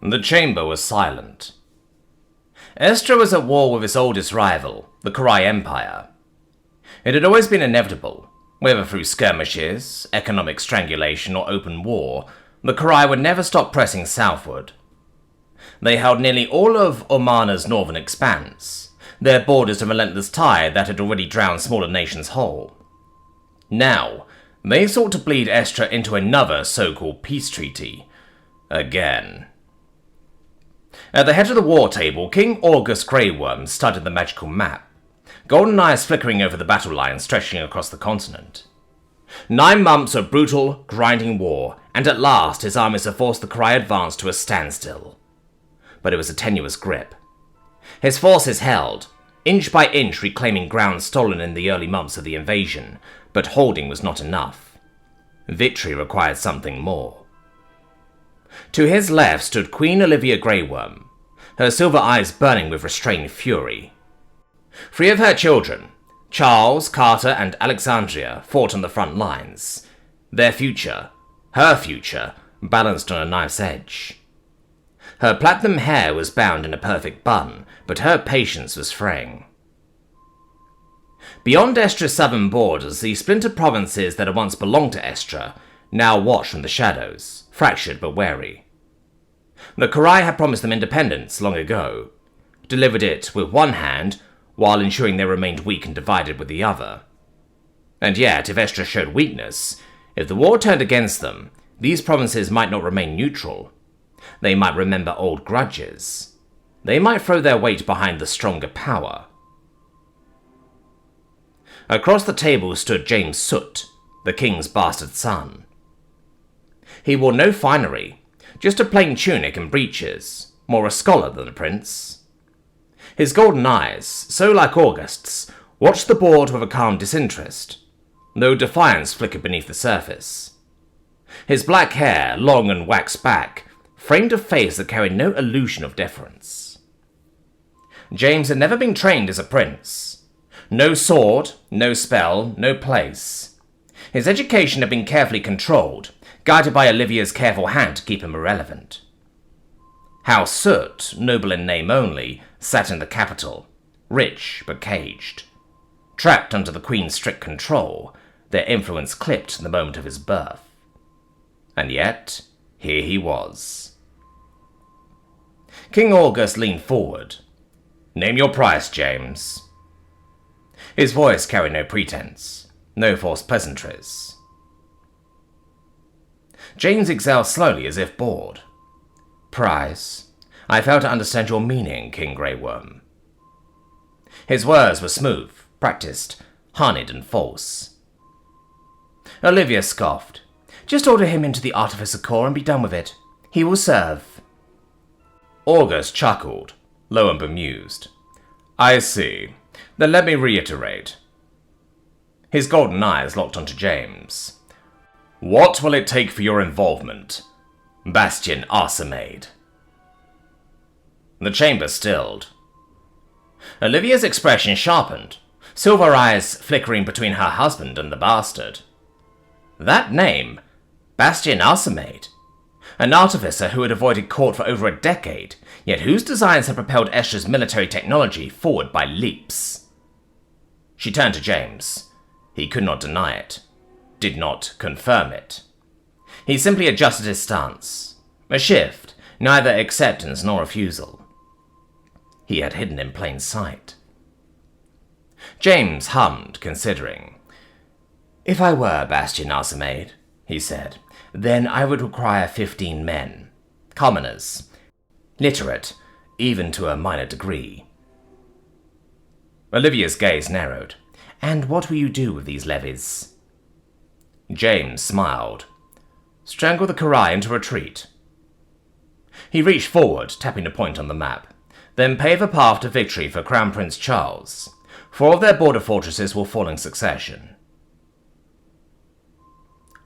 The chamber was silent. Estra was at war with its oldest rival, the Karai Empire. It had always been inevitable, whether through skirmishes, economic strangulation, or open war, the Karai would never stop pressing southward. They held nearly all of Omana's northern expanse, their borders a relentless tide that had already drowned smaller nations whole. Now, they sought to bleed Estra into another so-called peace treaty. Again. At the head of the war table, King August Grey Worm studied the magical map, golden eyes flickering over the battle lines stretching across the continent. 9 months of brutal, grinding war, and at last his armies had forced the Karai advance to a standstill. But it was a tenuous grip. His forces held, inch by inch reclaiming ground stolen in the early months of the invasion, but holding was not enough. Victory required something more. To his left stood Queen Olivia Grey Worm, her silver eyes burning with restrained fury. 3 of her children, Charles, Carter, and Alexandria, fought on the front lines. Their future, her future, balanced on a knife's edge. Her platinum hair was bound in a perfect bun, but her patience was fraying. Beyond Estra's southern borders, the splintered provinces that had once belonged to Estra now watched from the shadows, fractured but wary. The Karai had promised them independence long ago, delivered it with one hand, while ensuring they remained weak and divided with the other. And yet, if Estra showed weakness, if the war turned against them, these provinces might not remain neutral. They might remember old grudges. They might throw their weight behind the stronger power. Across the table stood James Soot, the king's bastard son. He wore no finery, just a plain tunic and breeches, more a scholar than a prince. His golden eyes, so like August's, watched the board with a calm disinterest, though defiance flickered beneath the surface. His black hair, long and waxed back, framed a face that carried no illusion of deference. James had never been trained as a prince. No sword, no spell, no place. His education had been carefully controlled, guided by Olivia's careful hand to keep him irrelevant. House Soot, noble in name only, sat in the capital, rich but caged. Trapped under the Queen's strict control, their influence clipped in the moment of his birth. And yet, here he was. King August leaned forward. "Name your price, James." His voice carried no pretense, no forced pleasantries. James exhaled slowly as if bored. "Price? I fail to understand your meaning, King Grey Worm." His words were smooth, practiced, honeyed and false. Olivia scoffed. "Just order him into the Artificer Corps and be done with it. He will serve." August chuckled, low and bemused. "I see. Then let me reiterate." His golden eyes locked onto James. "What will it take for your involvement, Bastion Arsamade?" The chamber stilled. Olivia's expression sharpened, silver eyes flickering between her husband and the bastard. That name, Bastion Arsamade, an artificer who had avoided court for over a decade, yet whose designs had propelled Estra's military technology forward by leaps. She turned to James. He could not deny it, did not confirm it. He simply adjusted his stance, a shift, neither acceptance nor refusal. He had hidden in plain sight. James hummed, considering. "If I were Bastion Arsamade," he said, "then I would require 15 men, commoners, literate, even to a minor degree." Olivia's gaze narrowed. "And what will you do with these levies?" James smiled. "Strangle the Karai into retreat." He reached forward, tapping a point on the map, then pave a path to victory for Crown Prince Charles. 4 of their border fortresses will fall in succession.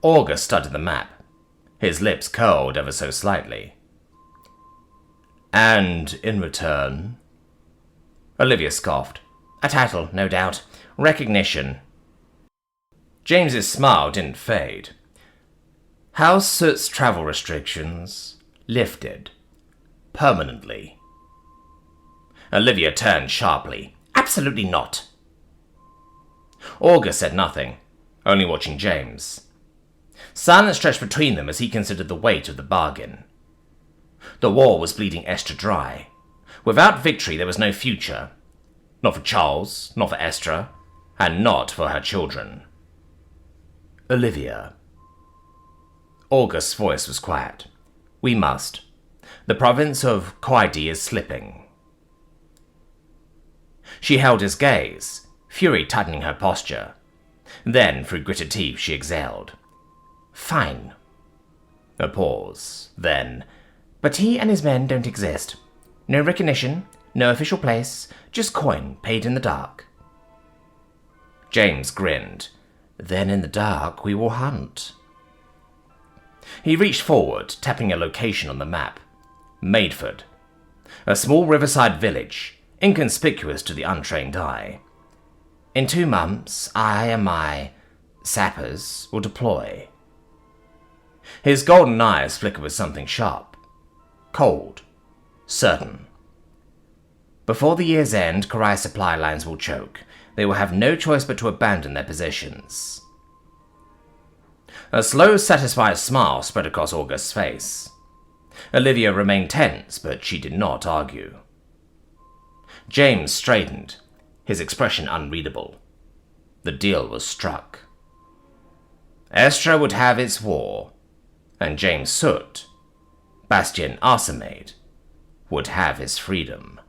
August studied the map. His lips curled ever so slightly. "And in return?" Olivia scoffed. "A title, no doubt. Recognition." James's smile didn't fade. House Soot's travel restrictions lifted. permanently. Olivia turned sharply. Absolutely not. August said nothing, only watching James. Silence stretched between them as he considered the weight of the bargain. The war was bleeding Estra dry. Without victory there was no future. Not for Charles, not for Estra, and not for her children. Olivia. August's voice was quiet. We must. The province of Koidi is slipping. She held his gaze, fury tightening her posture. Then, through gritted teeth, she exhaled. Fine. A pause. Then, but he and his men don't exist. No recognition, no official place, just coin paid in the dark. James grinned. Then in the dark we will hunt. He reached forward, tapping a location on the map. Maidford. A small riverside village, inconspicuous to the untrained eye. In 2 months, I and my sappers will deploy. His golden eyes flickered with something sharp. Cold. Certain. Before the year's end, Karai's supply lines will choke. They will have no choice but to abandon their positions. A slow, satisfied smile spread across August's face. Olivia remained tense, but she did not argue. James straightened, his expression unreadable. The deal was struck. Estra would have its war, and James Soot, Bastien Arsamade, would have his freedom.